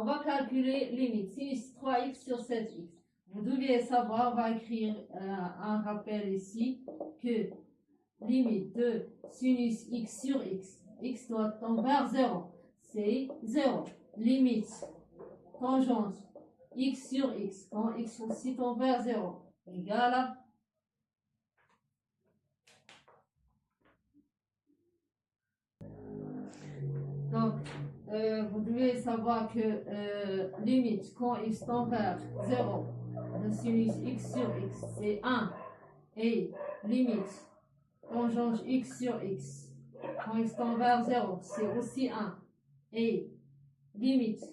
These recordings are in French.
on va calculer limite sinus 3x sur 7x. Vous deviez savoir, on va écrire un rappel ici, que limite de sinus x sur x doit tendre vers 0, c'est 0. Limite tangente x sur x, quand x aussi tend vers 0, égale à donc, vous devez savoir que limite quand x tend vers 0 de sinus x sur x, c'est 1. Et limite tangente x sur x, quand x tend vers 0, c'est aussi 1. Et limite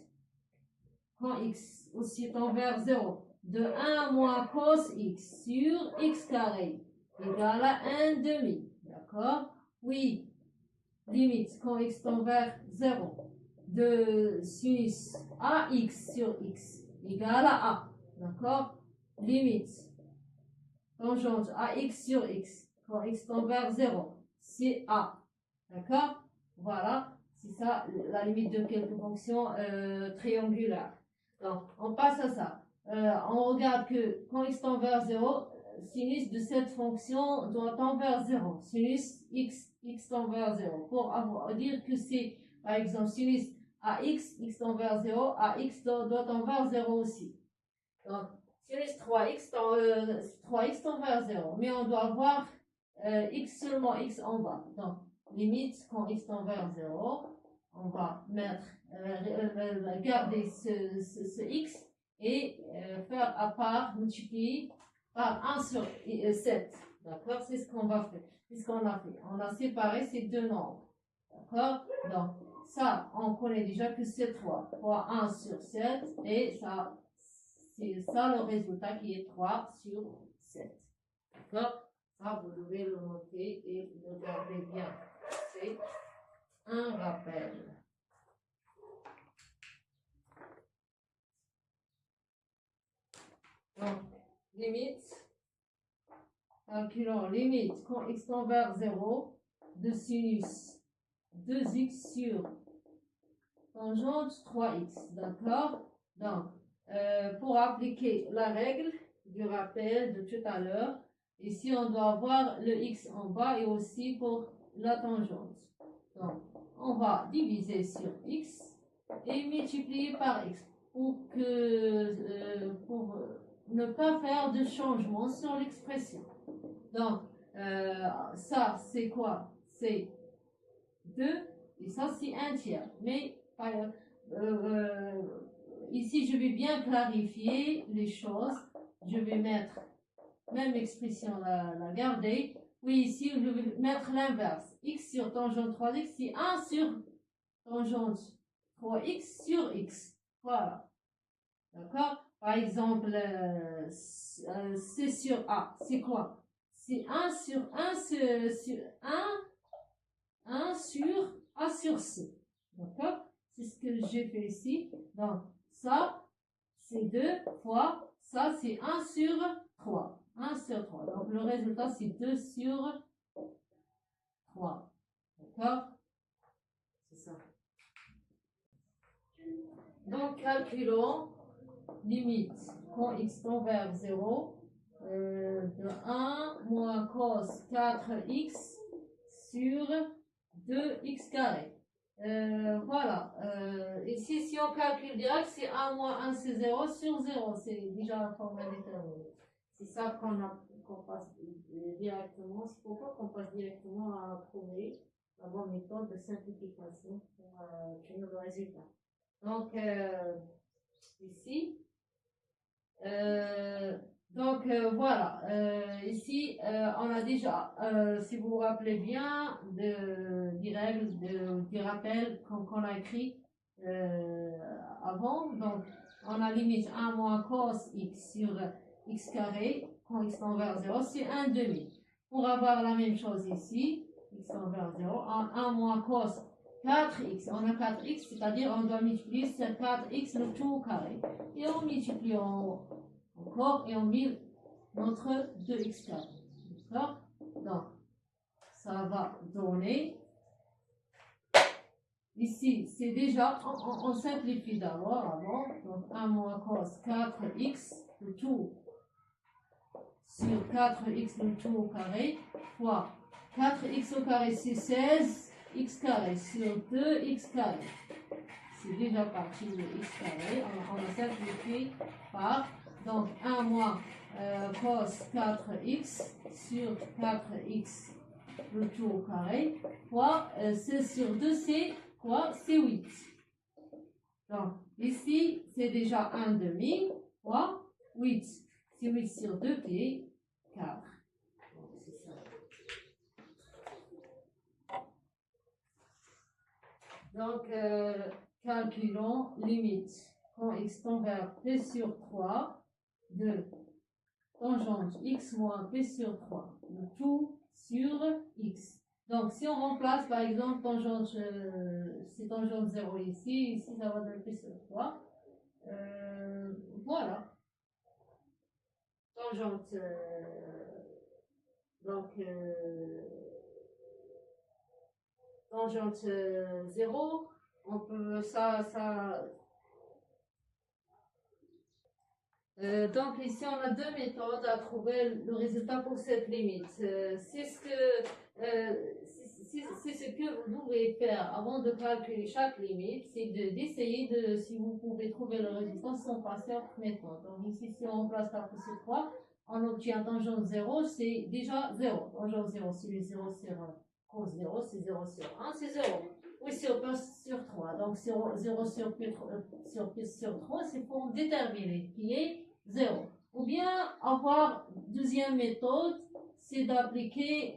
quand x aussi tend vers 0, de 1 moins cos x sur x carré, égale à 1 demi. D'accord? Oui. Limite quand x tend vers 0 de sinus ax sur x égale à a. D'accord? Limite tangente ax sur x quand x tend vers 0, c'est a. D'accord? Voilà, c'est ça la limite de quelques fonctions triangulaires. Donc, on passe à ça. On regarde que quand x tend vers 0, sinus de cette fonction doit tendre vers 0. Sinus x tend vers 0. Pour dire que c'est, par exemple, sinus ax, x tend vers 0, ax doit tendre vers 0 aussi. Donc, sinus 3x tend vers 0. Mais on doit avoir x seulement x en bas. Donc, limite quand x tend vers 0, on va mettre, garder ce x et faire à part, multiplier par 1 sur 7. D'accord? C'est ce qu'on va faire. C'est ce qu'on a fait. On a séparé ces deux nombres. D'accord? Donc, ça, on connaît déjà que c'est 3. 3, 1 sur 7. Et ça, c'est ça le résultat qui est 3 sur 7. D'accord? Ça, vous devez le noter et le garder bien. C'est un rappel. Donc, limite, calculons limite quand x tend vers 0 de sinus 2x sur tangente 3x. D'accord? Donc, pour appliquer la règle du rappel de tout à l'heure, ici on doit avoir le x en bas et aussi pour la tangente. Donc, on va diviser sur x et multiplier par x pour ne pas faire de changement sur l'expression. Donc, ça, c'est quoi? C'est 2 et ça, c'est 1 tiers. Mais ici, je vais bien clarifier les choses. Je vais mettre même expression, la garder. Oui, ici, je vais mettre l'inverse. X sur tangente 3x, c'est 1 sur tangente 3x sur x. Voilà. D'accord? Par exemple, C sur A, c'est quoi? C'est 1 sur 1 sur 1 sur A sur C. D'accord? C'est ce que j'ai fait ici. Donc, ça, c'est 2 fois, ça, c'est 1 sur 3. 1 sur 3. Donc, le résultat, c'est 2 sur 3. D'accord? C'est ça. Donc, calculons limite quand x tend vers 0 de 1 moins cos 4x sur 2x carré. Voilà. Ici, si on calcule direct, c'est 1 moins 1, c'est 0 sur 0. C'est déjà la formule déterminée. C'est ça qu'on passe directement. C'est pourquoi qu'on passe directement à trouver la bonne méthode de simplification pour obtenir le résultat. Donc, ici, voilà, ici on a déjà, si vous vous rappelez bien des règles, du rappel qu'on a écrit avant, donc on a limite 1 moins cos x sur x carré, quand x tend vers 0, c'est 1 demi. Pour avoir la même chose ici, x tend vers 0, 1 moins cos 4x, on a 4x, c'est-à-dire on doit multiplier ce 4x le tout au carré. Et on multiplie encore et on met notre 2x carré. D'accord? Donc, ça va donner Ici, c'est déjà, on simplifie d'abord avant. Donc 1 moins cos 4x, le tout sur 4x le tout au carré, fois 4x au carré, c'est 16x carré sur 2x carré. C'est déjà parti de x carré. On a simplifié par, donc 1 moins cos 4x sur 4x le tout au carré, fois 16 sur 2, c'est quoi? C'est 8. Donc, ici, c'est déjà 1 demi, fois 8. C'est 8 sur 2 qui est 4. Donc, c'est ça. Donc, calculons limite quand x tend vers p sur 3 de tangente x moins p sur 3, le tout sur x. Donc, si on remplace, par exemple, tangente, c'est tangente 0 ici, ici, ça va donner p sur 3. Voilà. Tangente, donc, tangente 0, on peut, donc ici on a deux méthodes à trouver le résultat pour cette limite. C'est ce que vous devez faire avant de calculer chaque limite, c'est d'essayer de, si vous pouvez trouver le résultat sans passer à méthode. Donc ici, si on remplace 4 sur 3, on obtient tangente 0, c'est déjà 0. Tangente 0, c'est le 0 sur cos 0, c'est 0 sur 1, c'est 0. Oui, sur 3. Donc 0 sur P sur 3, c'est pour déterminer qui est 0. Ou bien avoir deuxième méthode, c'est d'appliquer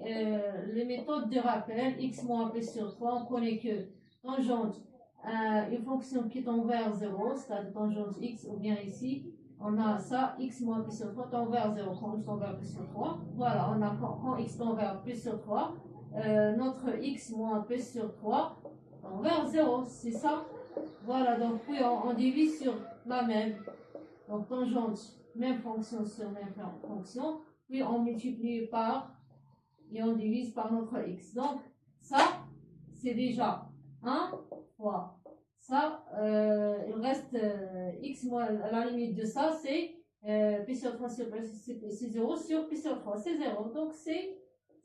les méthodes de rappel x moins p sur 3. On connaît que tangente, une fonction qui tend vers 0, c'est-à-dire tangente x, ou bien ici, on a ça, x moins p sur 3 tend vers 0, quand x tend vers p sur 3. Voilà, on a quand x tend vers p sur 3, notre x moins p sur 3 tend vers 0, c'est ça. Voilà, donc puis on divise sur la même. Donc tangente, même fonction sur même fonction, puis on multiplie par et on divise par notre x. Donc ça, c'est déjà 1 fois ça. Il reste x moins la limite de ça, c'est p sur 3 sur p, c'est 0 sur p sur 3, c'est 0. Donc c'est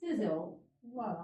0. Voilà.